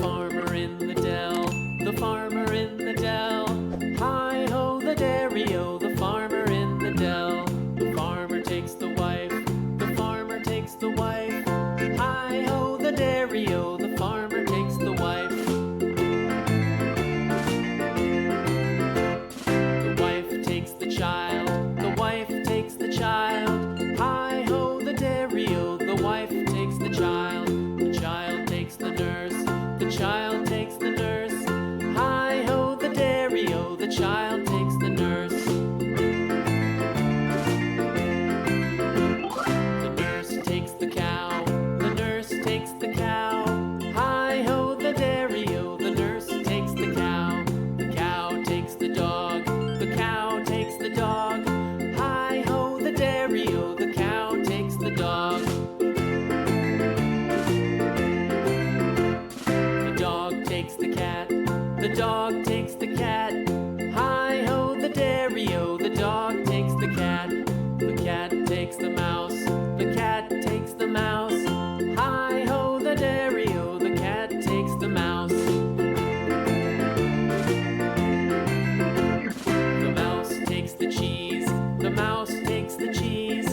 Farmer in the dell, the farmer in the dell. Hi-ho the dairy-o, the farmer in the dell. The farmer takes the wife, the farmer takes the wife. Hi-ho the dairy-o, the farmer takes the wife. The wife takes the child, the wife takes the child. Hi-ho the dairy-o, the wife takes the child. The child takes the nurse, the child takes the nurse. Hi-ho the dairy-o, the child takes the nurse. The nurse takes the cow, the nurse takes the cow. Hi-ho the dairy-o, the nurse takes the cow. The cow takes the dog, the cow takes the dog. Hi-ho the dairy-o, the cow takes the dog. The dog takes the cat, the dog takes the cat. Hi-ho the dairy-o, the dog takes the cat. The cat takes the mouse, the cat takes the mouse. Hi-ho the dairy-o, the cat takes the mouse. The mouse takes the cheese, the mouse takes the cheese.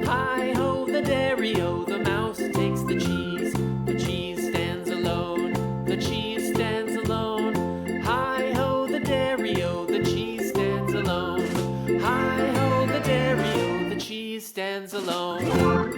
Hi-ho the dairy-o, the mouse takes the cheese. The cheese stands alone, the cheese stands alone. Hi-ho the dairy-o, the cheese stands alone. Hi-ho the dairy-o, the cheese stands alone.